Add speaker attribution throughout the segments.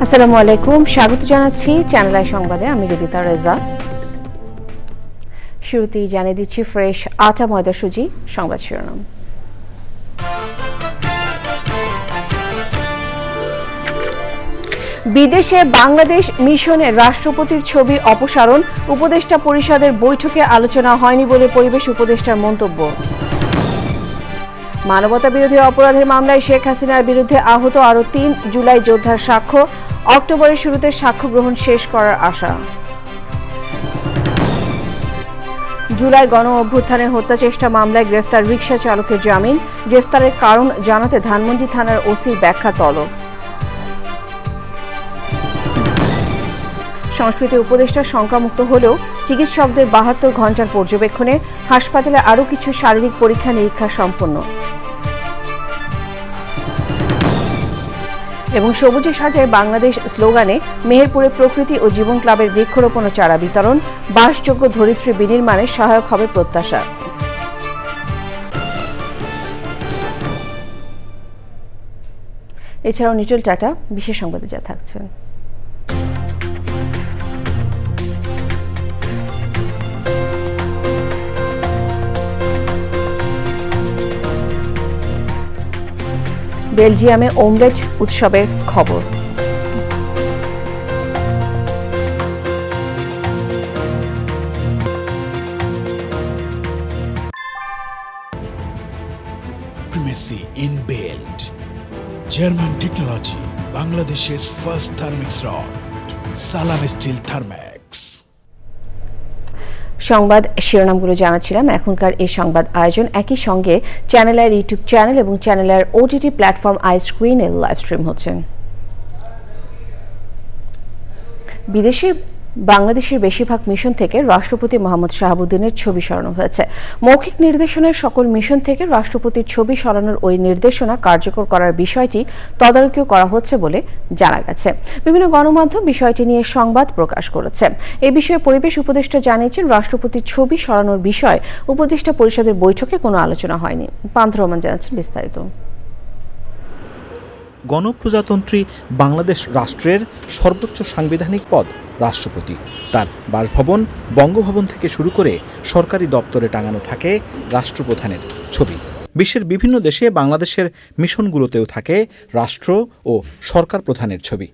Speaker 1: আসসালামু আলাইকুম, স্বাগত জানাচ্ছি চ্যানেল আই সংবাদে। আমি রিদিতা রেজা। শুরুতেই জানিয়ে দিচ্ছি ফ্রেশ আটা ময়দা সুজি সংবাদ শিরোনাম। বিদেশে বাংলাদেশ মিশনের রাষ্ট্রপতির ছবি অপসারণ, উপদেষ্টা পরিষদের বৈঠকে আলোচনা হয়নি বলে পরিবেশ উপদেষ্টার মন্তব্য। মানবতা বিরোধী অপরাধের মামলায় শেখ হাসিনার বিরুদ্ধে আহত আরও ৩ জুলাই যোদ্ধার সাক্ষ্য, অক্টোবরের শুরুতে সাক্ষ্য গ্রহণ শেষ করার আশা। জুলাই গণ অভ্যুত্থানের হত্যা চেষ্টা মামলায় গ্রেফতার রিকশা চালকের জামিন, গ্রেফতারের কারণ জানাতে ধানমন্ডি থানার ওসির ব্যাখ্যা তলব। সংস্কৃতি উপদেষ্টা শঙ্কামুক্ত হলেও চিকিৎসকদের ৭২ ঘণ্টার পর্যবেক্ষণে হাসপাতালে আরও কিছু শারীরিক পরীক্ষা নিরীক্ষা সম্পন্ন। এবং সবুজে সাজায় বাংলাদেশ স্লোগানে মেহেরপুরে প্রকৃতি ও জীবন ক্লাবের বৃক্ষরোপণ ও চারা বিতরণ, বাসযোগ্য ধরিত্রী বিনির্মাণে সহায়ক হবে প্রত্যাশা। এছাড়াও নিটল টাটা বিশেষ সংবাদে যা থাকছেন। বেলজিয়ামে ওমলেট উৎসবের খবর।
Speaker 2: Primacy inbuilt. German technology, Bangladesh's first thermix rod, Salam Steel Thermax.
Speaker 1: সংবাদ শিরোনামগুলো জানাচ্ছিলাম। এখনকার এই সংবাদ আয়োজন একই সঙ্গে চ্যানেলের ইউটিউব চ্যানেল এবং চ্যানেলের ওটিটি প্ল্যাটফর্ম আই স্ক্রিনে লাইভ স্ট্রিম হচ্ছে। বিদেশে বাংলাদেশের বেশিরভাগ মিশন থেকে রাষ্ট্রপতি মোহাম্মদ শাহাবুদ্দিনের ছবি সরানো হয়েছে। মৌখিক নির্দেশনায় সকল মিশন থেকে রাষ্ট্রপতির ছবি সরানোর ওই নির্দেশনা কার্যকর করার বিষয়টি তদারকিও করা হচ্ছে বলে জানা গেছে। বিভিন্ন গণমাধ্যম বিষয়টি নিয়ে সংবাদ প্রকাশ করেছে। এই বিষয়ে পরিবেশ উপদেষ্টা জানিয়েছেন, রাষ্ট্রপতির ছবি সরানোর বিষয়ে উপদেষ্টা পরিষদের বৈঠকে কোনো আলোচনা হয়নি। পান্থ রহমান জানাচ্ছেন বিস্তারিত।
Speaker 3: গণপ্রজাতন্ত্রী বাংলাদেশ রাষ্ট্রের সর্বোচ্চ সাংবিধানিক পদ রাষ্ট্রপতি। তার বাসভবন বঙ্গভবন থেকে শুরু করে সরকারি দপ্তরে টাঙানো থাকে রাষ্ট্রপ্রধানের ছবি। বিশ্বের বিভিন্ন দেশে বাংলাদেশের মিশনগুলোতেও থাকে রাষ্ট্র ও সরকার প্রধানের ছবি।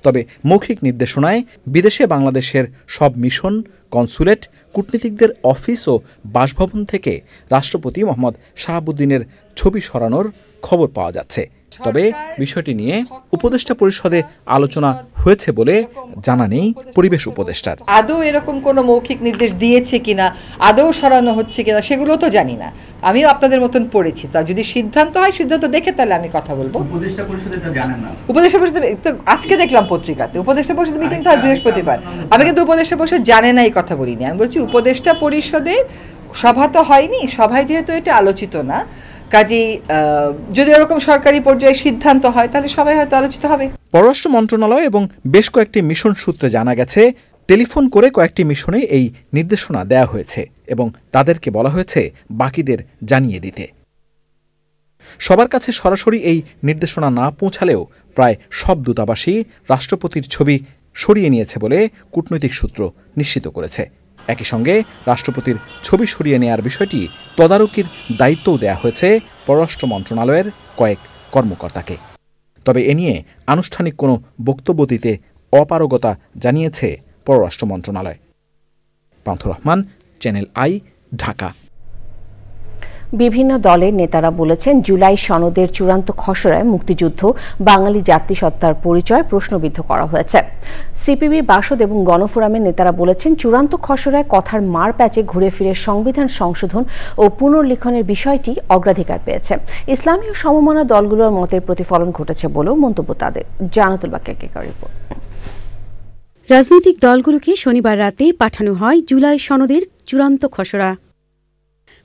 Speaker 3: তবে মৌখিক নির্দেশনায় বিদেশে বাংলাদেশের সব মিশন, কনসুলেট, কূটনীতিকদের অফিস ও বাসভবন থেকে রাষ্ট্রপতি মোহাম্মদ শাহাবুদ্দিনের ছবি সরানোর খবর পাওয়া যাচ্ছে। তবে বিষয়টি নিয়ে উপদেষ্টা পরিষদে আলোচনা হয়েছে বলে জানা নেই পরিবেশ উপদেষ্টার।
Speaker 4: আদৌ এরকম কোনো মৌখিক নির্দেশ দিয়েছে কিনা, আদৌ সরানো হচ্ছে কিনা সেগুলো তো জানি না। আমিও আপনাদের মতন পড়েছি। তো যদি সিদ্ধান্ত হয়, সিদ্ধান্ত দেখে তাহলে আমি কথা বলবো। উপদেষ্টা পরিষদ এটা জানেন না? উপদেষ্টা পরিষদ তো আজকে দেখলাম পত্রিকাতে উপদেষ্টা পরিষদ মিটিং তো হয় বৃহস্পতিবার। আমি কিন্তু উপদেষ্টা পরিষদ জানে না এই কথা বলিনি। আমি বলছি উপদেষ্টা পরিষদের সভা তো হয়নি, সভায় যেহেতু এটা আলোচিত না, কাজেই যদি এরকম সরকারি পর্যায়ে সিদ্ধান্ত হয় তাহলে সবাই হয়তো আলোচিত হবে।
Speaker 3: পররাষ্ট্র মন্ত্রণালয় এবং বেশ কয়েকটি মিশন সূত্রে জানা গেছে, টেলিফোন করে কয়েকটি মিশনে এই নির্দেশনা দেয়া হয়েছে এবং তাদেরকে বলা হয়েছে বাকিদের জানিয়ে দিতে। সবার কাছে সরাসরি এই নির্দেশনা না পৌঁছালেও প্রায় সব দূতাবাসই রাষ্ট্রপতির ছবি সরিয়ে নিয়েছে বলে কূটনৈতিক সূত্র নিশ্চিত করেছে। একই সঙ্গে রাষ্ট্রপতির ছবি সরিয়ে নেয়ার বিষয়টি তদারকির দায়িত্বও দেয়া হয়েছে পররাষ্ট্র মন্ত্রণালয়ের কয়েক কর্মকর্তাকে। তবে এ নিয়ে আনুষ্ঠানিক কোনো বক্তব্য দিতে অপারগতা জানিয়েছে পররাষ্ট্র মন্ত্রণালয়। পান্থ রহমান, চ্যানেল আই, ঢাকা।
Speaker 1: বিভিন্ন দলের নেতারা বলেছেন, জুলাই সনদের চূড়ান্ত খসড়ায় মুক্তিযুদ্ধ, বাঙালি জাতিসত্তার পরিচয় প্রশ্নবিদ্ধ করা হয়েছে। সিপিবি, বাসদ এবং গণফোরামের নেতারা বলেছেন, চূড়ান্ত খসড়ায় কথার মার প্যাচে ঘুরে ফিরে সংবিধান সংশোধন ও পুনর্লিখনের বিষয়টি অগ্রাধিকার পেয়েছে। ইসলামী ও সমমনা দলগুলোর মতের প্রতিফলন ঘটেছে বলেও মন্তব্য তাদের। জানাতুল বাকিয়ার রিপোর্ট।
Speaker 5: রাজনৈতিক দলগুলোকে শনিবার রাতে পাঠানো হয় জুলাই সনদের চূড়ান্ত খসড়া।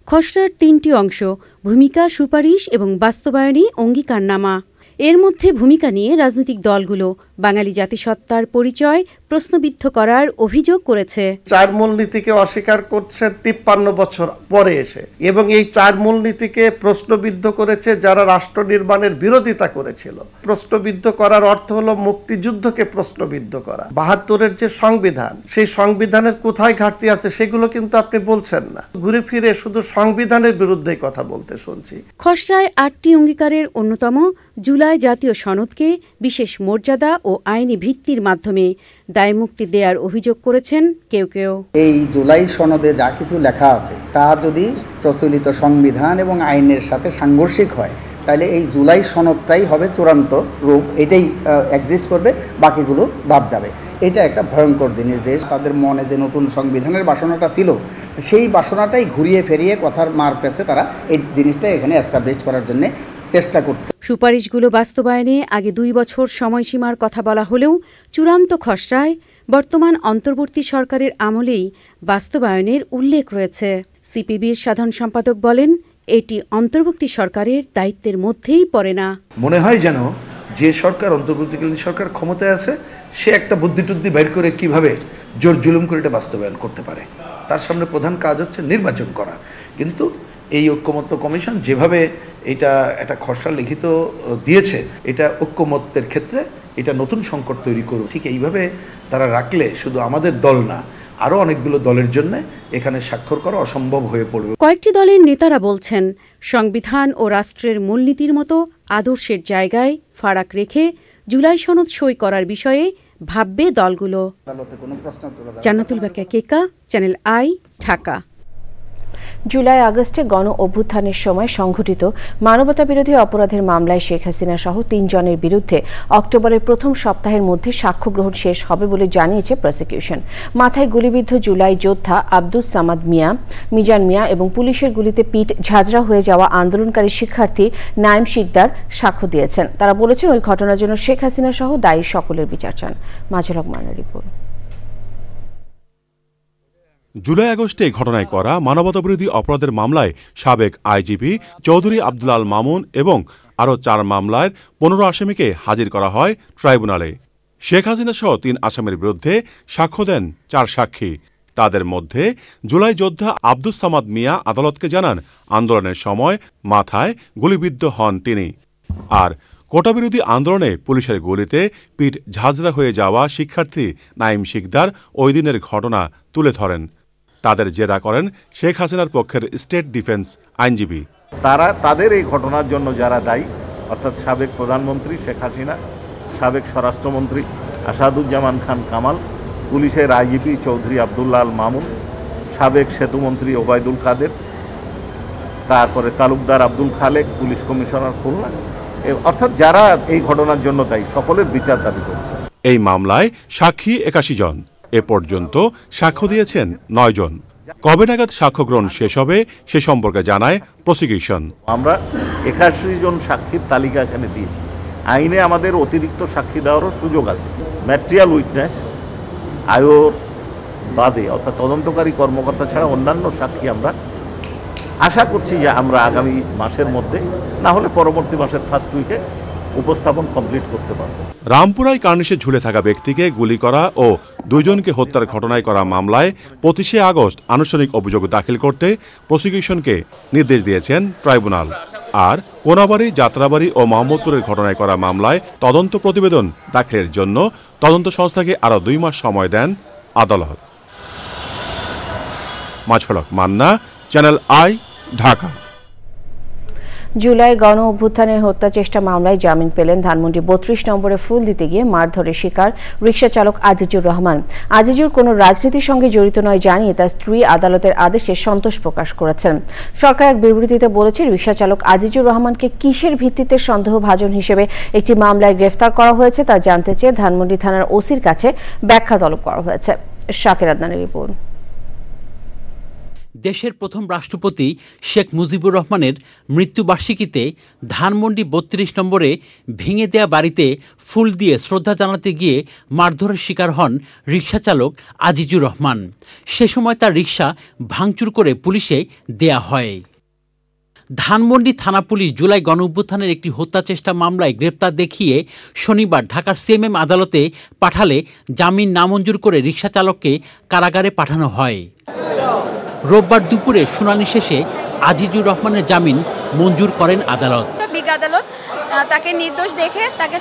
Speaker 5: খসড়ার ৩টি অংশ: ভূমিকা, সুপারিশ এবং বাস্তবায়নে অঙ্গীকারনামা। এর মধ্যে ভূমিকা নিয়ে রাজনৈতিক দলগুলো বাঙালি জাতিসত্তার পরিচয় প্রশ্নবিদ্ধ করার অভিযোগ করেছে।
Speaker 6: 4 মূলনীতিকে অস্বীকার করছে 53 বছর পরে এসে, এবং এই 4 মূলনীতিকে প্রশ্নবিদ্ধ করেছে যারা রাষ্ট্র নির্মাণের বিরোধিতা করেছিল। প্রশ্নবিদ্ধ করার অর্থ হলো মুক্তিযুদ্ধকে প্রশ্নবিদ্ধ করা। 72-এর যে সংবিধান, সেই সংবিধানের কোথায় ঘাটতি আছে সেগুলো কিন্তু আপনি বলছেন না, ঘুরে ফিরে শুধু সংবিধানের বিরুদ্ধে কথা বলতে শুনছি।
Speaker 5: খসড়ায় 8টি অঙ্গীকারের অন্যতম জুলাই জাতীয় সনদকে বিশেষ মর্যাদা ও আইনি ভিত্তির মাধ্যমে দায়মুক্তি দেওয়ার অভিযোগ করেছেন কেউ কেউ।
Speaker 7: এই জুলাই সনদে যা কিছু লেখা আছে তা যদি প্রচলিত সংবিধান এবং আইনের সাথে সাংঘর্ষিক হয়, তাহলে এই জুলাই সনদটাই হবে চূড়ান্ত রূপ, এটাই এক্সিস্ট করবে, বাকিগুলো বাদ যাবে। এটা একটা ভয়ঙ্কর জিনিস যে তাদের মনে যে নতুন সংবিধানের বাসনাটা ছিল, সেই বাসনাটাই ঘুরিয়ে ফেরিয়ে কথার মার পেছে তারা এই জিনিসটা এখানে এস্টাবলিশ করার জন্য চেষ্টা করছে।
Speaker 5: সুপারিশগুলো বাস্তবায়নে আগে 2 বছর সময়সীমার কথা বলা হলেও চূড়ান্ত খসড়ায় বর্তমান অন্তর্বর্তী সরকারের আমলেই বাস্তবায়নের উল্লেখ রয়েছে। সিপিবির সাধারণ সম্পাদক বলেন, এটি অন্তর্বর্তী সরকারের দায়িত্বের মধ্যেই পড়ে না।
Speaker 8: মনে হয় যেন যে সরকার অন্তর্বর্তীকালীন সরকার ক্ষমতায় আছে সে একটা বুদ্ধিটুদ্ধি বের করে কিভাবে জোর জুলুম করে এটা বাস্তবায়ন করতে পারে। তার সামনে প্রধান কাজ হচ্ছে নির্বাচন করা। কিন্তু এই ঐক্যমত্য কমিশন যেভাবে এটা একটা খসড়া লিখিত দিয়েছে, এটা ঐক্যমত্যের ক্ষেত্রে এটা নতুন সংকট তৈরি করুক। ঠিক এইভাবে তারা রাখলে শুধু আমাদের দল না, আরও অনেকগুলো দলের জন্য এখানে স্বাক্ষর করা অসম্ভব হয়ে পড়বে।
Speaker 5: কয়েকটি দলের নেতারা বলছেন, সংবিধান ও রাষ্ট্রের মূলনীতির মতো আদর্শের জায়গায় ফারাক রেখে জুলাই সনদ সই করার বিষয়ে ভাববে দলগুলো। জান্নাতুল বাকিয়া কেকা, চ্যানেল আই, ঢাকা।
Speaker 1: জুলাই আগস্টে গণ অভ্যুত্থানের সময় সংঘটিত মানবতাবিরোধী অপরাধের মামলায় শেখ হাসিনা সহ 3 জনের বিরুদ্ধে অক্টোবরের প্রথম সপ্তাহের মধ্যে সাক্ষ্য গ্রহণ শেষ হবে বলে জানিয়েছে প্রসিকিউশন। মাথায় গুলিবিদ্ধ জুলাই যোদ্ধা আব্দুস সামাদ মিয়া, মিজান মিয়া এবং পুলিশের গুলিতে পিঠ ঝাঁঝরা হয়ে যাওয়া আন্দোলনকারী শিক্ষার্থী নাইম শিকদার সাক্ষ্য দিয়েছেন। তারা বলেছেন, ওই ঘটনার জন্য শেখ হাসিনা সহ দায়ী সকলের বিচার চান। মাজুল হক মান্নার রিপোর্ট।
Speaker 9: জুলাই আগস্টে ঘটনায় করা মানবতাবিরোধী অপরাধের মামলায় সাবেক আইজিপি চৌধুরী আব্দুল আল মামুন এবং আরও 4 মামলার 15 আসামিকে হাজির করা হয় ট্রাইব্যুনালে। শেখ হাসিনা সহ 3 আসামির বিরুদ্ধে সাক্ষ্য দেন 4 সাক্ষী। তাদের মধ্যে জুলাই যোদ্ধা আব্দুস সামাদ মিয়া আদালতকে জানান, আন্দোলনের সময় মাথায় গুলিবিদ্ধ হন তিনি। আর কোটাবিরোধী আন্দোলনে পুলিশের গুলিতে পিঠ ঝাঁঝরা হয়ে যাওয়া শিক্ষার্থী নাইম শিকদার ওই দিনের ঘটনা তুলে ধরেন। তাদের জেরা করেন শেখ হাসিনার পক্ষের স্টেট ডিফেন্স আইনজীবী।
Speaker 10: তাদের এই ঘটনার জন্য যারা দায়ী, অর্থাৎ সাবেক প্রধানমন্ত্রী শেখ হাসিনা, সাবেক স্বরাষ্ট্রমন্ত্রী আসাদুজ্জামান খান কামাল, পুলিশের আইজিপি চৌধুরী আবদুল্লাহ আল মামুন, সাবেক সেতুমন্ত্রী ওবায়দুল কাদের, তারপরে তালুকদার আব্দুল খালেক, পুলিশ কমিশনার খুলনা, অর্থাৎ যারা এই ঘটনার জন্য দায়ী সকলের বিচার দাবি করছে।
Speaker 9: এই মামলায় সাক্ষী 81 জন। এ পর্যন্ত সাক্ষ্য দিয়েছেন 9 জন। কবে নাগাদ সাক্ষ্য গ্রহণ শেষ হবে সে সম্পর্কে জানায় প্রসিকিউশন।
Speaker 10: আমরা 81 জন সাক্ষীর তালিকা এখানে দিয়েছি। আইনে আমাদের অতিরিক্ত সাক্ষী দেওয়ারও সুযোগ আছে। ম্যাটেরিয়াল উইটনেস আয়োর বাদে, অর্থাৎ তদন্তকারী কর্মকর্তা ছাড়া অন্যান্য সাক্ষী আমরা আশা করছি যে আমরা আগামী মাসের মধ্যে, না হলে পরবর্তী মাসের ফার্স্ট উইকে উপস্থাপন কমপ্লিট করতে পারব।
Speaker 9: রামপুরায় কার্নিশে ঝুলে থাকা ব্যক্তিকে গুলি করা ও 2 জনকে হত্যার ঘটনায় করা মামলায় 25শে আগস্ট আনুষ্ঠানিক অভিযোগ দাখিল করতে প্রসিকিউশনকে নির্দেশ দিয়েছেন ট্রাইব্যুনাল। আর কোনাবাড়ি, যাত্রাবাড়ি ও মোহাম্মদপুরের ঘটনায় করা মামলায় তদন্ত প্রতিবেদন দাখিলের জন্য তদন্ত সংস্থাকে আরও 2 মাস সময় দেন আদালত। মাজুল হক মান্না, চ্যানেল আই, ঢাকা।
Speaker 1: জুলাই গণ অভ্যুত্থানের হত্যা চেষ্টা মামলায় জামিন পেলেন ধানমন্ডি 32 নম্বরে ফুল দিতে গিয়ে মারধরের শিকার রিকশা চালক আজিজুর রহমান। আজিজুর কোনো রাজনীতির সঙ্গে জড়িত নয় জানিয়ে তার স্ত্রী আদালতের আদেশে সন্তোষ প্রকাশ করেছেন। সরকার এক বিবৃতিতে বলেছে, রিকশা চালক আজিজুর রহমানকে কিসের ভিত্তিতে সন্দেহভাজন হিসেবে একটি মামলায় গ্রেফতার করা হয়েছে তা জানতে চেয়ে ধানমন্ডি থানার ওসির কাছে ব্যাখ্যা তলব করা হয়েছে। শাকির আদনানের রিপোর্ট।
Speaker 11: দেশের প্রথম রাষ্ট্রপতি শেখ মুজিবুর রহমানের মৃত্যুবার্ষিকীতে ধানমন্ডি 32 নম্বরে ভেঙে দেয়া বাড়িতে ফুল দিয়ে শ্রদ্ধা জানাতে গিয়ে মারধরের শিকার হন রিকশাচালক আজিজুর রহমান। সে সময় তার রিকশা ভাঙচুর করে পুলিশে দেয়া হয়। ধানমন্ডি থানা পুলিশ জুলাই গণঅভ্যুত্থানের একটি হত্যা চেষ্টা মামলায় গ্রেপ্তার দেখিয়ে শনিবার ঢাকা সিএমএম আদালতে পাঠালে জামিন নামঞ্জুর করে রিকশা চালককে কারাগারে পাঠানো হয়। রোববার দুপুরে শুনানি শেষে আজিজুর রহমানের জামিন মঞ্জুর করেন আদালত।
Speaker 12: বিজ্ঞ আদালত তাকে নির্দোষ দেখে তাকে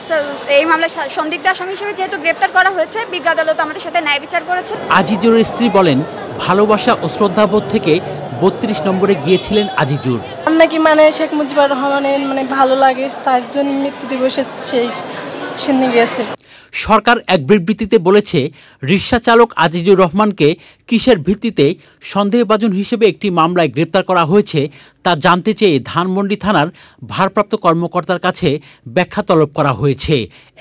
Speaker 12: এই মামলায় সন্দিগ্ধ আসামি হিসেবে যেহেতু গ্রেপ্তার করা হয়েছে, বিজ্ঞ আদালত আমাদের সাথে ন্যায় বিচার করেছে।
Speaker 11: আজিজুরের স্ত্রী বলেন, ভালোবাসা ও শ্রদ্ধাবোধ থেকে 32 নম্বরে গিয়েছিলেন আজিজুর।
Speaker 13: নাকি শেখ মুজিবুর রহমানের ভালো লাগে, তার জন্য মৃত্যু দিবসে সেই সিন্নি গিয়েছে।
Speaker 11: সরকার এক বিবৃতিতে বলেছে, রিকশা চালক আজিজুর রহমানকে কিসের ভিত্তিতে সন্দেহভাজন হিসেবে একটি মামলায় গ্রেপ্তার করা হয়েছে তা জানতে চেয়ে ধানমন্ডি থানার ভারপ্রাপ্ত কর্মকর্তার কাছে ব্যাখ্যা তলব করা হয়েছে।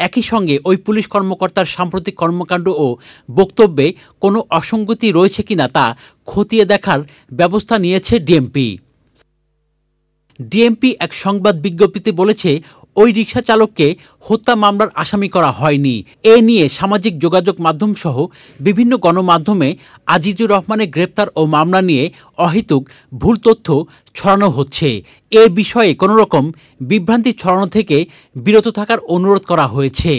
Speaker 11: একই সঙ্গে ওই পুলিশ কর্মকর্তার সাম্প্রতিক কর্মকাণ্ড ও বক্তব্যে কোনো অসঙ্গতি রয়েছে কিনা তা খতিয়ে দেখার ব্যবস্থা নিয়েছে ডিএমপি। ডিএমপি এক সংবাদ বিজ্ঞপ্তিতে বলেছে, ওই রিকশা চালককে হত্যা মামলার আসামি করা হয়নি। এ নিয়ে সামাজিক যোগাযোগ মাধ্যম সহ বিভিন্ন গণমাধ্যমে আজিজুর রহমানের গ্রেপ্তার ও মামলা নিয়ে অহেতুক ভুল তথ্য ছড়ানো হচ্ছে। এ বিষয়ে কোনো রকম বিভ্রান্তি ছড়ানো থেকে বিরত থাকার অনুরোধ করা হয়েছে।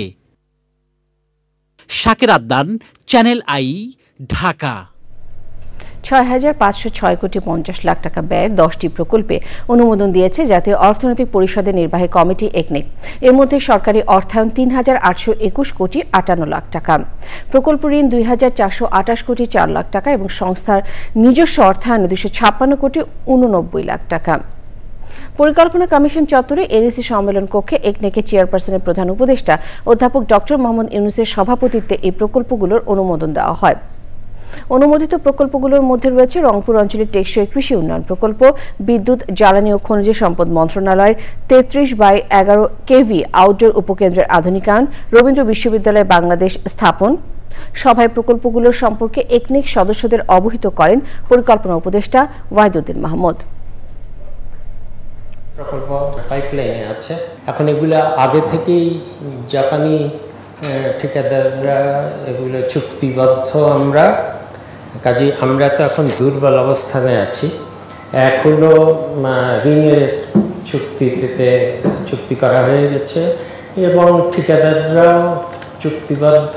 Speaker 11: শাকের আদ্দান, চ্যানেল আই, ঢাকা।
Speaker 1: ৬,৫০৬ কোটি ৫০ লাখ টাকা ব্যয়ের 10টি প্রকল্পে অনুমোদন দিয়েছে জাতীয় অর্থনৈতিক পরিষদের নির্বাহী কমিটি একনেক। এর মধ্যে সরকারি অর্থায়ন ৩,৮২১ কোটি ৫৮ লাখ টাকা, প্রকল্প ঋণ ২,৪২৮ কোটি ৪ লাখ টাকা এবং সংস্থার নিজস্ব অর্থায়নে ২৫৬ কোটি ৮৯ লাখ টাকা। পরিকল্পনা কমিশন চত্বরে এনএসি সম্মেলন কক্ষে একনেকের চেয়ারপারসনের প্রধান উপদেষ্টা অধ্যাপক ডক্টর মোহাম্মদ ইউনূসের সভাপতিত্বে এই প্রকল্পগুলোর অনুমোদন দেওয়া হয়। অনুমোদিত প্রকল্পগুলোর মধ্যে রয়েছে রংপুর অঞ্চলের টেকসই কৃষি উন্নয়ন প্রকল্প, বিদ্যুৎ, জ্বালানি ও খনিজ সম্পদ মন্ত্রণালয়ের ৩৩/১১ কেভি আউটডোর উপকেন্দ্রের আধুনিকায়ন, রবীন্দ্র বিশ্ববিদ্যালয় বাংলাদেশ স্থাপন। সভায় প্রকল্পগুলোর সম্পর্কে একনেক সদস্যদের অবহিত করেন পরিকল্পনা উপদেষ্টা ওয়াহিদুদ্দিন মাহমুদ।
Speaker 14: প্রকল্প পাইপলাইনে আছে, এখন এগুলো আগে থেকেই জাপানি ঠিকাদাররা এগুলো চুক্তিবদ্ধ। আমরা তো এখন দুর্বল অবস্থানে আছি, এখনো ঋণের চুক্তি করা হয়ে গেছে এবং ঠিকাদাররাও চুক্তিবদ্ধ,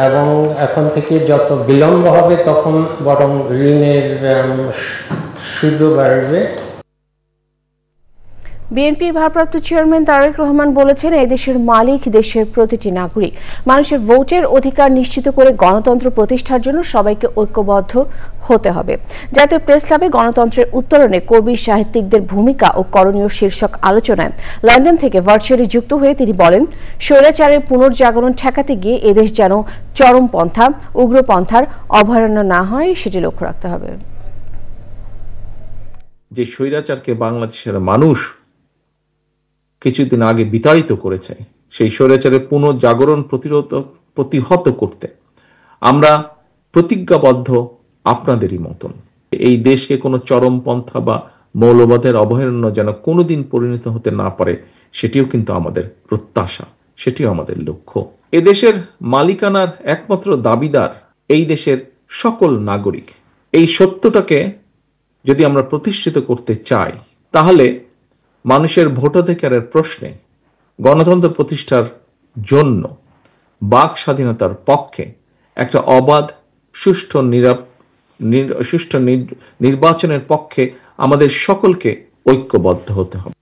Speaker 14: এবং এখন থেকে যত বিলম্ব হবে তখন বরং ঋণের সুদও বাড়বে।
Speaker 1: বিএনপির ভারপ্রাপ্ত চেয়ারম্যান তারেক রহমান বলেছেন, এই দেশের মালিক দেশের প্রতিটি নাগরিক। মানুষের ভোটের অধিকার নিশ্চিত করে গণতন্ত্র প্রতিষ্ঠার জন্য সবাইকে ঐক্যবদ্ধ হতে হবে। জাতীয় প্রেস ক্লাবে গণতন্ত্রের উত্তরণে কবি সাহিত্যিকদের ভূমিকা ও করণীয় শীর্ষক আলোচনায় লন্ডন থেকে ভার্চুয়ালি যুক্ত হয়ে তিনি বলেন, স্বৈরাচারের পুনর্জাগরণ ঠেকাতে গিয়ে এদেশ যেন চরমপন্থা, উগ্রপন্থার অভয়ারণ্য না হয় সেটি লক্ষ্য রাখতে হবে।
Speaker 15: যে স্বৈরাচারকে বাংলাদেশের মানুষ কিছুদিন আগে বিতাড়িত করেছে, সেই স্বৈরাচারের পুনর্জাগরণ প্রতিহত করতে আমরা প্রতিজ্ঞাবদ্ধ আপনাদেরই মতন। এই দেশকে কোনো চরমপন্থা বা মৌলবাদের অভয়ারণ্য যেন কোনোদিন পরিণত হতে না পারে, সেটিও কিন্তু আমাদের প্রত্যাশা, সেটিও আমাদের লক্ষ্য। এদেশের মালিকানার একমাত্র দাবিদার এই দেশের সকল নাগরিক। এই সত্যটাকে যদি আমরা প্রতিষ্ঠিত করতে চাই, তাহলে মানুষের ভোটাধিকারের প্রশ্নে গণতন্ত্র প্রতিষ্ঠার জন্য বাক স্বাধীনতার পক্ষে একটা অবাধ সুষ্ঠু নির্বাচনের পক্ষে আমাদের সকলকে ঐক্যবদ্ধ হতে হবে।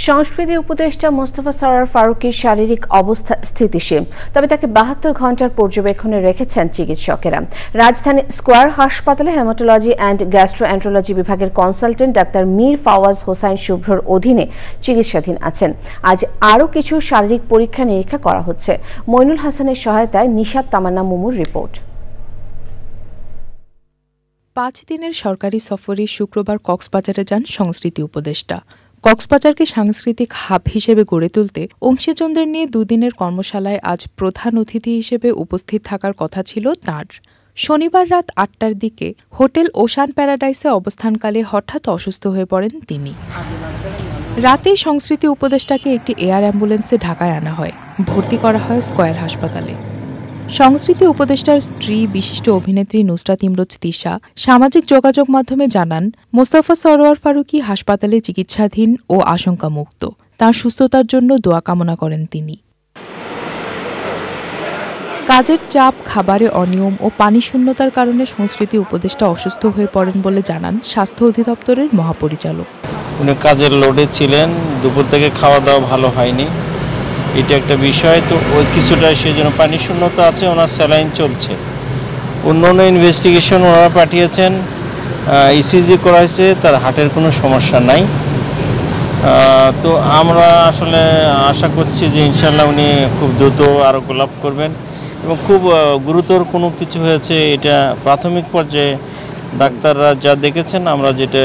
Speaker 1: সংস্কৃতি উপদেষ্টা মোস্তফা সরোয়ার ফারুকীর শারীরিক অবস্থা স্থিতিশীল, তবে তাকে 72 ঘন্টার পর্যবেক্ষণে রেখেছেন চিকিৎসকেরা। রাজধানী স্কয়ার হাসপাতালে হেমাটোলজি অ্যান্ড গ্যাস্ট্রোএন্টারোলজি বিভাগের consultant doctor Mir Fawaz Hossain শুভ্রর অধীনে চিকিৎসাধীন আছেন। আজ আরও কিছু শারীরিক পরীক্ষা নিরীক্ষা করা হচ্ছে। মইনুল হাসানের সহায়তায় নিশাত তামান্না মুমুর রিপোর্ট।
Speaker 16: 5 দিনের সরকারি সফরে শুক্রবার কক্সবাজারে যান সংস্কৃতি উপদেষ্টা। কক্সবাজারকে সাংস্কৃতিক হাব হিসেবে গড়ে তুলতে অংশীজনদের নিয়ে 2 দিনের কর্মশালায় আজ প্রধান অতিথি হিসেবে উপস্থিত থাকার কথা ছিল তাঁর। শনিবার রাত 8টার দিকে হোটেল ওশান প্যারাডাইসে অবস্থানকালে হঠাৎ অসুস্থ হয়ে পড়েন তিনি। রাতেই সংস্কৃতি উপদেষ্টাকে একটি এয়ার অ্যাম্বুলেন্সে ঢাকায় আনা হয়, ভর্তি করা হয় স্কয়ার হাসপাতালে। সংস্কৃতি উপদেষ্টার স্ত্রী বিশিষ্ট অভিনেত্রী নুসরাত ইমরোজ তিশা সামাজিক যোগাযোগ মাধ্যমে জানান, মোস্তফা সরোয়ার ফারুকী হাসপাতালে চিকিৎসাধীন ও আশঙ্কামুক্ত। তার সুস্থতার জন্য দোয়া কামনা করেন তিনি। কাজের চাপ, খাবারে অনিয়ম ও পানি শূন্যতার কারণে সংস্কৃতি উপদেষ্টা অসুস্থ হয়ে পড়েন বলে জানান স্বাস্থ্য অধিদপ্তরের মহাপরিচালক।
Speaker 17: উনি কাজের লোডে ছিলেন, দুপুর থেকে খাওয়া দাওয়া ভালো হয়নি, এটা একটা বিষয়। তো ওই কিছুটা সেই জন্য পানি শূন্যতা আছে, ওনার স্যালাইন চলছে। অন্য ইনভেস্টিগেশন ওনারা পাঠিয়েছেন, ইসিজি করা হয়েছে, তার হার্টের কোনো সমস্যা নাই। তো আমরা আসলে আশা করছি যে ইনশাল্লাহ উনি খুব দ্রুত আরোগ্য লাভ করবেন এবং খুব গুরুতর কোনো কিছু হয়েছে এটা প্রাথমিক পর্যায়ে ডাক্তাররা যা দেখেছেন, আমরা যেটা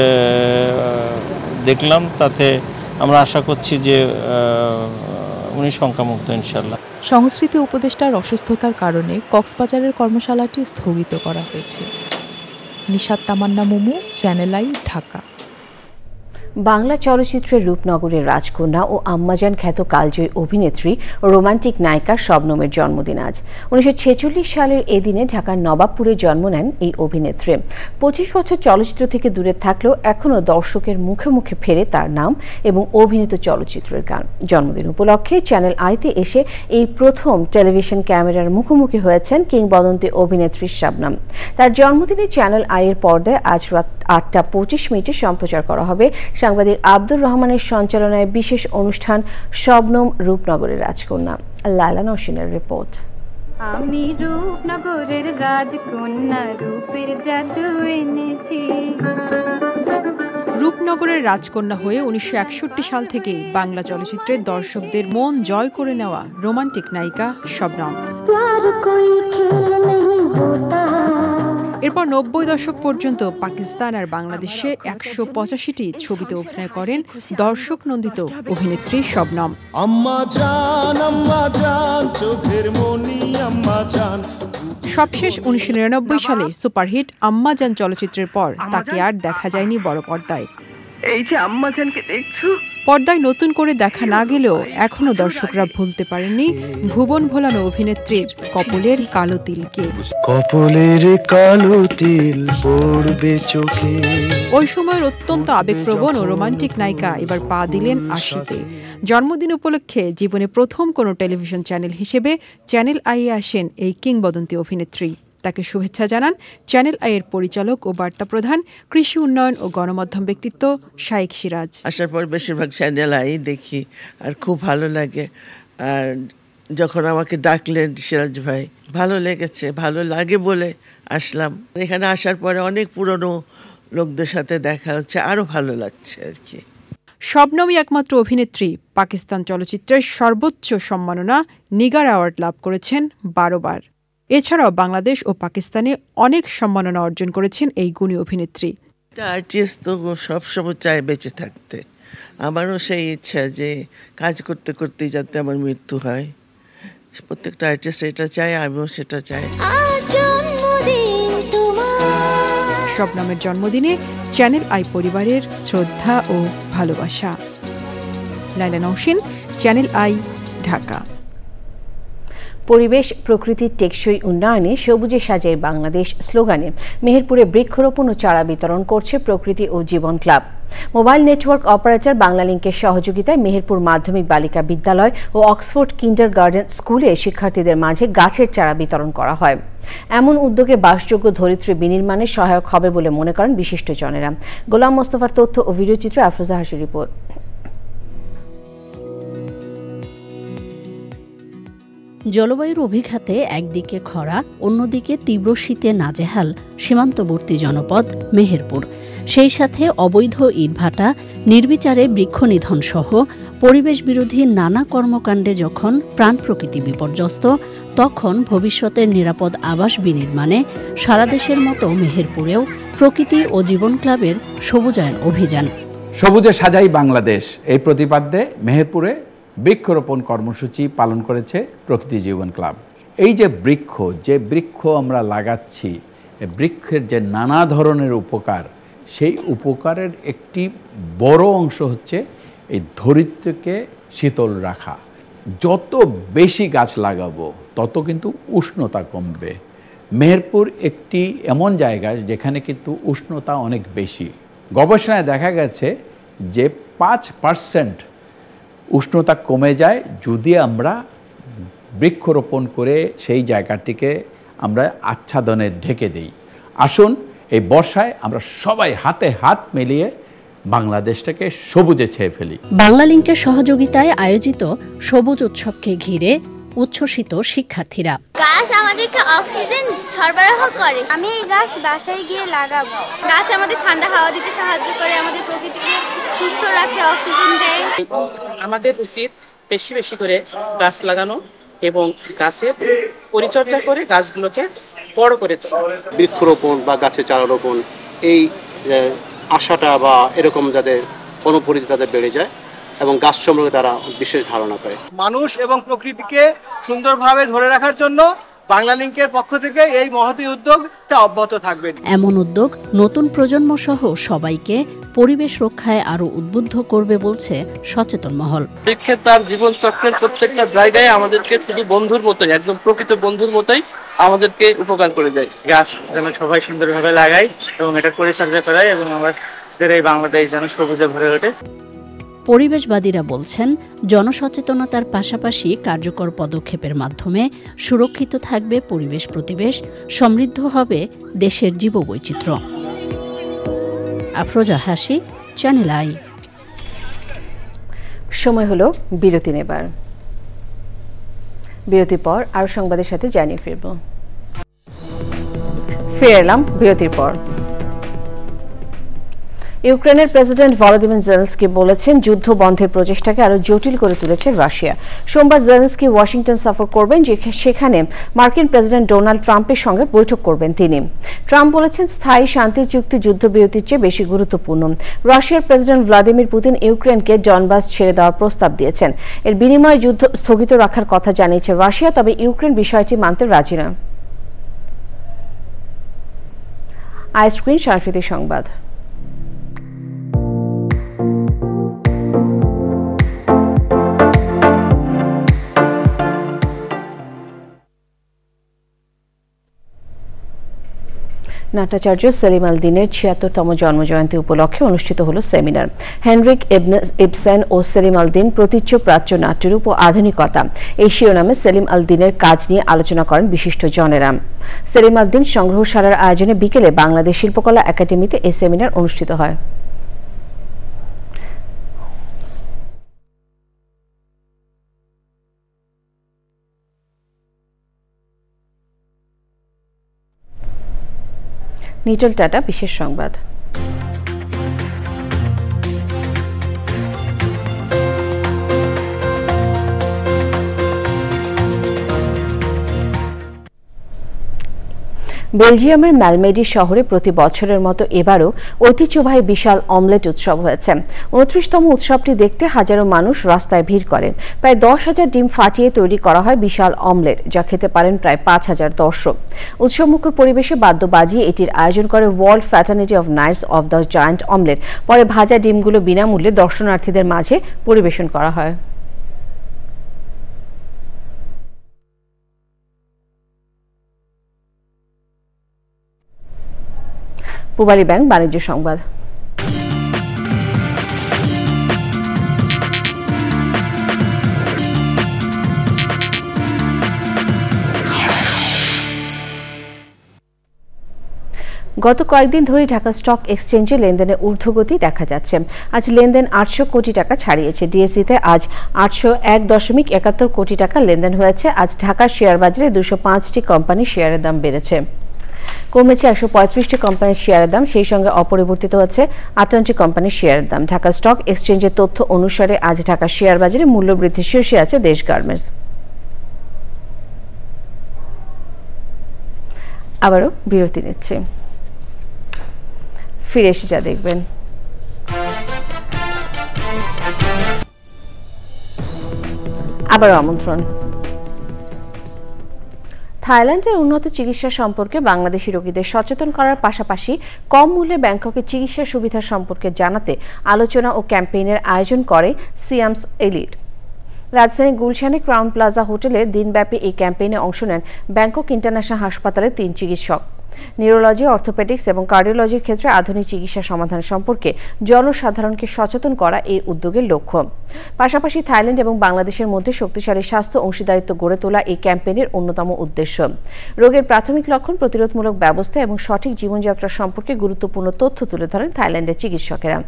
Speaker 17: দেখলাম তাতে আমরা আশা করছি যে উনি শঙ্কামুক্ত ইনশাল্লাহ।
Speaker 16: সংস্কৃতি উপদেষ্টার অসুস্থতার কারণে কক্সবাজারের কর্মশালাটি স্থগিত করা হয়েছে। নিশাত তামান্না মুমু, চ্যানেল আই, ঢাকা।
Speaker 1: বাংলা চলচ্চিত্রের রূপনগরের রাজকন্যা ও আম্মাজান খ্যাত কালজয়ী অভিনেত্রী ও রোমান্টিক নায়িকা শবনমের জন্মদিন আজ। 1946 সালের এদিনে ঢাকার নবাবপুরে জন্ম নেন এই অভিনেত্রী। 25 বছর চলচ্চিত্র থেকে দূরে থাকলেও এখনও দর্শকের মুখে মুখে ফেরে তার নাম এবং অভিনীত চলচ্চিত্রের গান। জন্মদিন উপলক্ষে চ্যানেল আইতে এসে এই প্রথম টেলিভিশন ক্যামেরার মুখোমুখি হয়েছেন কিংবদন্তি অভিনেত্রী শবনম। তার জন্মদিনে চ্যানেল আইয়ের পর্দায় আজ রাত 8:25 সম্প্রচার করা হবে সাংবাদিক আব্দুর রহমানের সঞ্চালনায় বিশেষ অনুষ্ঠান শবনম রূপনগরের রাজকন্যা। লায়লা নওশিনের রিপোর্ট।
Speaker 18: আমি রূপনগরের রাজকন্যা, রূপের জাদু এনেছি।
Speaker 19: রূপনগরের রাজকন্যা হয়ে 1961 সাল থেকে বাংলা চলচ্চিত্রের দর্শকদের মন জয় করে নেওয়া রোমান্টিক নায়িকা শবনম। এরপর 90 দশক পর্যন্ত পাকিস্তান আর বাংলাদেশে 185টি ছবিতে অভিনয় করেন দর্শক নন্দিত অভিনেত্রী শবনম। সবশেষ 1999 সালে সুপারহিট আম্মাজান চলচ্চিত্রের পর তাকে আর দেখা যায়নি বড় পর্দায়।
Speaker 18: এই যে আম্মাজানকে দেখছো,
Speaker 19: পর্দায় নতুন করে দেখা না গেলেও এখনো দর্শকরা ভুলতে পারেননি ভুবন ভোলানো অভিনেত্রীর কপলের কালো তিলকে।
Speaker 20: কপলের কালো তিল পড়বে চোখে।
Speaker 19: ওই সময়ের অত্যন্ত আবেগপ্রবণ ও রোমান্টিক নায়িকা এবার পা দিলেন 80-তে। জন্মদিন উপলক্ষে জীবনে প্রথম কোনো টেলিভিশন চ্যানেল হিসেবে চ্যানেল আইয়ে আসেন এই কিংবদন্তি অভিনেত্রী। তাকে শুভেচ্ছা জানান চ্যানেল আইয়ের পরিচালক ও বার্তা প্রধান, কৃষি উন্নয়ন ও গণমাধ্যম ব্যক্তিত্ব শাইখ সিরাজ।
Speaker 21: আসার পর বেশিরভাগ চ্যানেল আই দেখি আর খুব ভালো লাগে। আর যখন আমাকে ডাকলেন সিরাজ ভাই, ভালো লেগেছে, ভালো লাগে বলে আসলাম। এখানে আসার পরে অনেক পুরনো লোকদের সাথে দেখা হচ্ছে, আরও ভালো লাগছে আর কি।
Speaker 19: শবনমই একমাত্র অভিনেত্রী পাকিস্তান চলচ্চিত্রের সর্বোচ্চ সম্মাননা নিগার অ্যাওয়ার্ড লাভ করেছেন 12 বার। এছাড়াও বাংলাদেশ ও পাকিস্তানে অনেক সম্মাননা অর্জন করেছেন এই গুণী অভিনেত্রী।
Speaker 21: আর্টিস্ট তো সবসময় চায় বেঁচে থাকতে। আমারও সেই ইচ্ছা যে কাজ করতে করতেই যাতে আমার মৃত্যু হয়। প্রত্যেকটা আর্টিস্ট এটা চায়, আমিও সেটা চাই।
Speaker 19: শবনমের জন্মদিনে চ্যানেল আই পরিবারের শ্রদ্ধা ও ভালোবাসা। Laila Nowshin, channel I, Dhaka.
Speaker 1: পরিবেশ প্রকৃতির টেকসই উন্নয়নে সবুজে সাজায় বাংলাদেশ স্লোগানে মেহেরপুরে বৃক্ষরোপণ ও চারা বিতরণ করছে প্রকৃতি ও জীবন ক্লাব। মোবাইল নেটওয়ার্ক অপারেটর বাংলালিংকের সহযোগিতায় মেহেরপুর মাধ্যমিক বালিকা বিদ্যালয় ও অক্সফোর্ড কিন্ডারগার্টেন স্কুলে শিক্ষার্থীদের মাঝে গাছের চারা বিতরণ করা হয়। এমন উদ্যোগে বাসযোগ্য ধরিত্রী বিনির্মাণে সহায়ক হবে বলে মনে করেন বিশিষ্টজনেরা। গোলাম মোস্তফার তথ্য ও ভিডিওচিত্রে আফরোজা হাসির রিপোর্ট।
Speaker 22: জলবায়ুর অভিঘাতে একদিকে খরা, অন্যদিকে তীব্র শীতে নাজেহাল সীমান্তবর্তী জনপদ মেহেরপুর। সেই সাথে অবৈধ ইটভাটা, নির্বিচারে বৃক্ষনিধন সহ পরিবেশ বিরোধী নানা কর্মকাণ্ডে যখন প্রাণ প্রকৃতি বিপর্যস্ত, তখন ভবিষ্যতের নিরাপদ আবাস বিনির্মাণে সারা দেশের মতো মেহেরপুরেও প্রকৃতি ও জীবন ক্লাবের সবুজায়ন অভিযান।
Speaker 23: সবুজে সাজাই বাংলাদেশ এই প্রতিপাদ্যে মেহেরপুরে বৃক্ষরোপণ কর্মসূচি পালন করেছে প্রকৃতি জীবন ক্লাব। এই যে বৃক্ষ আমরা লাগাচ্ছি, বৃক্ষের যে নানা ধরনের উপকার, সেই উপকারের একটি বড় অংশ হচ্ছে এই ধরিত্রীকে শীতল রাখা। যত বেশি গাছ লাগাবো তত কিন্তু উষ্ণতা কমবে। মেহেরপুর একটি এমন জায়গা যেখানে কিন্তু উষ্ণতা অনেক বেশি। গবেষণায় দেখা গেছে যে 5% উষ্ণতা কমে যায় যদি আমরা বৃক্ষরোপণ করে সেই জায়গাটিকে আমরা আচ্ছাদনে ঢেকে দিই। আসুন এই বর্ষায় আমরা সবাই হাতে হাত মিলিয়ে বাংলাদেশটাকে সবুজে ছেয়ে ফেলি।
Speaker 22: বাংলালিংকের সহযোগিতায় আয়োজিত সবুজ উৎসবকে ঘিরে উচ্ছ্বসিত শিক্ষার্থীরা।
Speaker 2: গাছ আমাদেরকে অক্সিজেন সরবরাহ করে, আমি এই গাছ বাসায় গিয়ে লাগাবো। গাছ আমাদের ঠান্ডা হাওয়া দিতে সাহায্য করে, আমাদের প্রকৃতিকে সুস্থ রাখে, অক্সিজেন দেয়।
Speaker 3: আমাদের উচিত বেশি বেশি করে গাছ লাগানো এবং গাছের পরিচর্যা করে গাছগুলোকে বড় করে তোলা।
Speaker 4: বৃক্ষরোপণ বা গাছের চারা রোপণ, এই আশাটা বা এরকম যাতে অনুভূতি তাদের বেড়ে যায় এবং গাছ সম্পর্কে তারা বিশেষ ধারণা করে।
Speaker 24: মানুষ এবং প্রকৃতিকে সুন্দরভাবে ধরে রাখার জন্য বাংলালিংকের পক্ষ থেকে এই মহতী উদ্যোগটা অব্যাহত থাকবে।
Speaker 22: এমন উদ্যোগ নতুন প্রজন্ম সহ সবাইকে পরিবেশ রক্ষায় আরো উদ্বুদ্ধ করবে বলছে সচেতন মহল।
Speaker 3: বৃক্ষে তার জীবন চক্রের প্রত্যেকটা জায়গায় আমাদেরকে শুধু বন্ধুর মতোই, একদম প্রকৃত বন্ধুর মতোই আমাদেরকে উপকার করে দেয়। গাছ যেন সবাই সুন্দরভাবে লাগাই এবং এটা পরিচর্যা করাই এবং আমাদের এই বাংলাদেশ যেন সবুজে ভরে ওঠে।
Speaker 22: পরিবেশবাদীরা বলছেন জনসচেতনতার পাশাপাশি কার্যকর পদক্ষেপের মাধ্যমে সুরক্ষিত থাকবে পরিবেশ প্রতিবেশ, সমৃদ্ধ হবে দেশের জীববৈচিত্র্য। আফরোজা হাসি, চ্যানেল আই।
Speaker 1: সময় হলো বিরতি নেবার। বিরতির পর আরো সংবাদের সাথে জানিয়ে ফিরে এলাম বিরতির পর। ইউক্রেনের প্রেসিডেন্ট ভলোদিমির জেলেনস্কি বলেছেন যুদ্ধ বন্ধের প্রচেষ্টাকে আরো জটিল করে তুলেছে রাশিয়া। সোমবার জেলেনস্কি ওয়াশিংটন সফর করবেন, সেখানে মার্কিন প্রেসিডেন্ট ডোনাল্ড ট্রাম্পের সঙ্গে বৈঠক করবেন তিনি। ট্রাম্প বলেছেন স্থায়ী শান্তি চুক্তি যুদ্ধবিরতির চেয়ে বেশি গুরুত্বপূর্ণ। রাশিয়ার প্রেসিডেন্ট ভ্লাদিমির পুতিন ইউক্রেনকে ডনবাস ছেড়ে দেওয়ার প্রস্তাব দিয়েছেন। এর বিনিময়ে যুদ্ধ স্থগিত রাখার কথা জানিয়েছে রাশিয়া, তবে ইউক্রেন বিষয়টি মানতে রাজি না। আইস্ক্রিন সাংস্কৃতিক সংবাদ। নাট্যাচার্য সেলিম আল দীনের ৭৬তম জন্মজয়ন্তী উপলক্ষে অনুষ্ঠিত হল সেমিনার। হেনরিক ইবসেন ও সেলিম আল দীন প্রতীচ্য প্রাচ্য নাট্যরূপ ও আধুনিকতা, এই শিরোনামে সেলিম আল দীনের কাজ নিয়ে আলোচনা করেন বিশিষ্ট জনেরা। সেলিম আল দীন সংগ্রহশালার আয়োজনে বিকেলে বাংলাদেশ শিল্পকলা একাডেমিতে এই সেমিনার অনুষ্ঠিত হয়। নিটল টাটা বিশেষ সংবাদ। বেলজিয়ামের ম্যালমেডি শহরে প্রতি বছরের মতো এবারও ঐতিহ্যবাহী বিশাল অমলেট উৎসব হয়েছে। ২৯তম উৎসবটি দেখতে হাজারো মানুষ রাস্তায় ভিড় করেন। প্রায় ১০,০০০ ডিম ফাটিয়ে তৈরি করা হয় বিশাল অমলেট, যা খেতে পারেন প্রায় ৫,০০০ দর্শক। উৎসবমুখর পরিবেশে বাদ্য বাজিয়ে এটির আয়োজন করে world fraternity of knights of the giant omelette. পরে ভাজা ডিমগুলো বিনামূল্যে দর্শনার্থীদের মাঝে পরিবেশন করা হয়। পূবালী ব্যাংক বাণিজ্য সংবাদ। গত কয়েকদিন ধরে ঢাকা স্টক এক্সচেঞ্জে লেনদেনের ঊর্ধ্বগতি দেখা যাচ্ছে। আজ লেনদেন ৮০০ কোটি টাকা ছাড়িয়েছে। ডিএসইতে আজ ৮০১.৭১ কোটি টাকা লেনদেন হয়েছে। আজ ঢাকার শেয়ার বাজারে ২০৫টি কোম্পানির শেয়ারের দাম বেড়েছে, কমেছে ১৩৫টি কোম্পানির শেয়ারের দাম, সেই সঙ্গে অপরিবর্তিত হচ্ছে ৫৮টি কোম্পানির শেয়ারের দাম। ঢাকা স্টক এক্সচেঞ্জের তথ্য অনুসারে আজ ঢাকা শেয়ার বাজারে মূল্যবৃদ্ধির শীর্ষে আছে দেশ গার্মেন্টস। আবারও বিরতি নিচ্ছে, ফিরে এসে যা দেখবেন। আবারও আমন্ত্রণ। থাইল্যান্ডের উন্নত চিকিৎসা সম্পর্কে বাংলাদেশি রোগীদের সচেতন করার পাশাপাশি কম মূল্যে ব্যাংককে চিকিৎসা সুবিধা সম্পর্কে জানাতে আলোচনা ও ক্যাম্পেইনের আয়োজন করে সিয়ামস এলিড। রাজধানী গুলশানে ক্রাউন প্লাজা হোটেলের দিনব্যাপী এই ক্যাম্পেইনে অংশ নেন ব্যাংকক ইন্টারন্যাশনাল হাসপাতালের 3 চিকিৎসক। নিউরোলজি, অর্থোপেডিক্স এবং কার্ডিওলজির ক্ষেত্রে আধুনিক চিকিৎসা সমাধান সম্পর্কে জনসাধারণকে সচেতন করা এই উদ্যোগের লক্ষ্য। পাশাপাশি থাইল্যান্ড এবং বাংলাদেশের মধ্যে শক্তিশালী স্বাস্থ্য অংশীদারিত্ব গড়ে তোলা এই ক্যাম্পেইনের অন্যতম উদ্দেশ্য। রোগের প্রাথমিক লক্ষণ, প্রতিরোধমূলক ব্যবস্থা এবং সঠিক জীবনযাত্রা সম্পর্কে গুরুত্বপূর্ণ তথ্য তুলে ধরেন থাইল্যান্ডের চিকিৎসকেরা।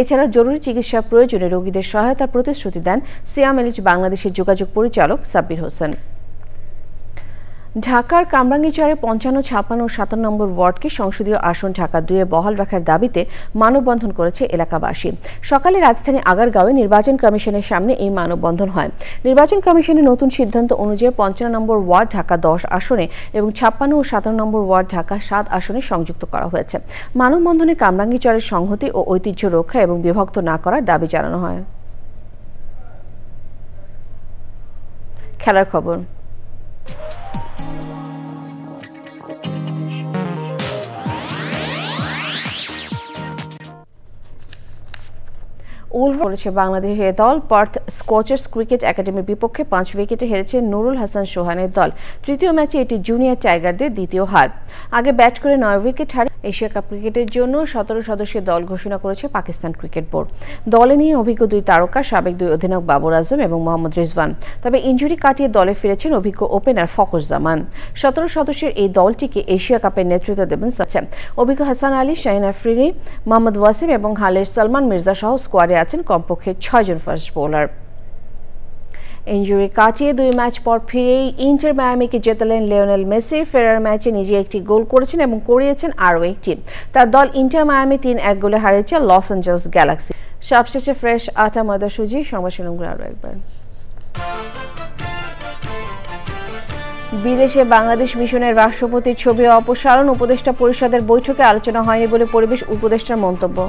Speaker 1: এছাড়া জরুরি চিকিৎসা প্রয়োজনে রোগীদের সহায়তার প্রতিশ্রুতি দেন সিয়াম এলিট বাংলাদেশের যোগাযোগ পরিচালক সাব্বির হোসেন। ঢাকার কামরাঙ্গীরচরে 55, 56 ও 57 নম্বর ওয়ার্ডকে সংসদীয় আসন ঢাকা 2-এ বহাল রাখার দাবিতে মানববন্ধন করেছে এলাকাবাসী। সকালে রাজধানী আগারগাঁওয়ে নির্বাচন কমিশনের সামনে এই মানববন্ধন হয়। নির্বাচন কমিশনের নতুন সিদ্ধান্ত অনুযায়ী 55 নম্বর ওয়ার্ড ঢাকা 10 আসনে এবং 56 ও 57 নম্বর ওয়ার্ড ঢাকা 7 আসনে সংযুক্ত করা হয়েছে। মানববন্ধনে কামরাঙ্গীরচরের সংহতি ও ঐতিহ্য রক্ষা এবং বিভক্ত না করার দাবি জানানো হয়। খেলার খবর। করেছে বাংলাদেশের দল। পার্থ স্কচার্স ক্রিকেট একাডেমির বিপক্ষে 5 উইকেটে হেরেছে নুরুল হাসান সোহানের দল। তৃতীয় ম্যাচে এটি জুনিয়র টাইগারদের দ্বিতীয় হার। আগে ব্যাট করে 9 উইকেট হারে এশিয়া কাপ ক্রিকেটের জন্য 17 সদস্যের দল ঘোষণা করেছে পাকিস্তান ক্রিকেট বোর্ড। দলে নিয়ে অভিজ্ঞ 2 তারকা, সাবেক 2 অধিনায়ক বাবর আজম এবং মোহাম্মদ রিজওয়ান। তবে ইনজুরি কাটিয়ে দলে ফিরেছেন অভিজ্ঞ ওপেনার ফখর জামান। 17 সদস্যের এই দলটিকে এশিয়া কাপের নেতৃত্ব দেবেন অভিজ্ঞ হাসান আলী, শাহিন আফ্রিদি, মোহাম্মদ ওয়াসিম এবং হালের সালমান মির্জা সহ স্কোয়াডে আছেন কমপক্ষে 6 জন ফাস্ট বোলার। ইনজুরি কাটিয়ে 2 ম্যাচ পর ফিরেই ইন্টার মায়ামিকে জেতালেন লিওনেল মেসি। ফেরার ম্যাচে নিজে একটি গোল করেছেন এবং করিয়েছেন আরও একটি। তার দল ইন্টার মায়ামি 3-1 গোলে হারিয়েছে লস অ্যাঞ্জেলস গ্যালাক্সি। সবশেষে ফ্রেশ আটা ময়দা সুজি সংবাদ শিরোনামগুলো আরও একবার। বিদেশে বাংলাদেশ মিশনের রাষ্ট্রপতির ছবি অপসারণ, উপদেষ্টা পরিষদের বৈঠকে আলোচনা হয়নি বলে পরিবেশ উপদেষ্টার মন্তব্য।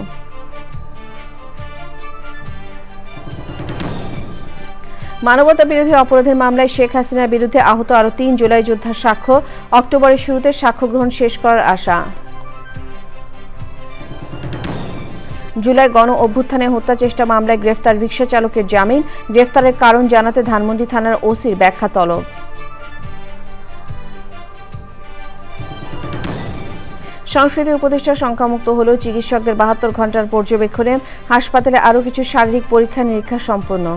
Speaker 1: মানবতা বিরোধী অপরাধের মামলায় শেখ হাসিনার বিরুদ্ধে আহত আরও 3 জুলাই যোদ্ধার সাক্ষ্য, অক্টোবরের শুরুতে সাক্ষ্য গ্রহণ শেষ করার আশা। জুলাই গণ অভ্যুত্থানে হত্যা চেষ্টা মামলায় গ্রেফতার রিকশা চালকের জামিন, গ্রেফতারের কারণ জানাতে ধানমন্ডি থানার ওসির ব্যাখ্যা তলব। সংস্কৃতি উপদেষ্টা সংখ্যামুক্ত হলেও চিকিৎসকদের 72 ঘন্টার পর্যবেক্ষণে হাসপাতালে আরও কিছু শারীরিক পরীক্ষা নিরীক্ষা সম্পন্ন।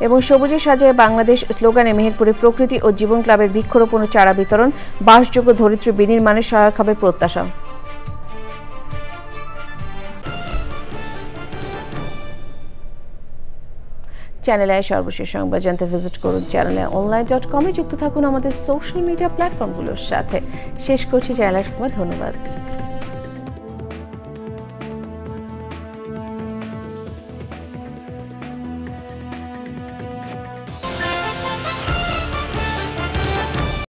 Speaker 1: এবং সবুজে সাজায় বাংলাদেশ স্লোগানে মেহেরপুরে প্রকৃতি ও জীবন ক্লাবের বৃক্ষরোপণ ও চারা বিতরণ, বাসযোগ্য ধরিত্রী বিনির্মাণে সহায়ক হবে প্রত্যাশা। চ্যানেলে সর্বশেষ সংবাদ জানতে ভিজিট করুন channelonline.com-এ। যুক্ত থাকুন আমাদের সোশ্যাল মিডিয়া প্ল্যাটফর্মগুলোর সাথে। শেষ করছি চ্যানেলের সময়। ধন্যবাদ।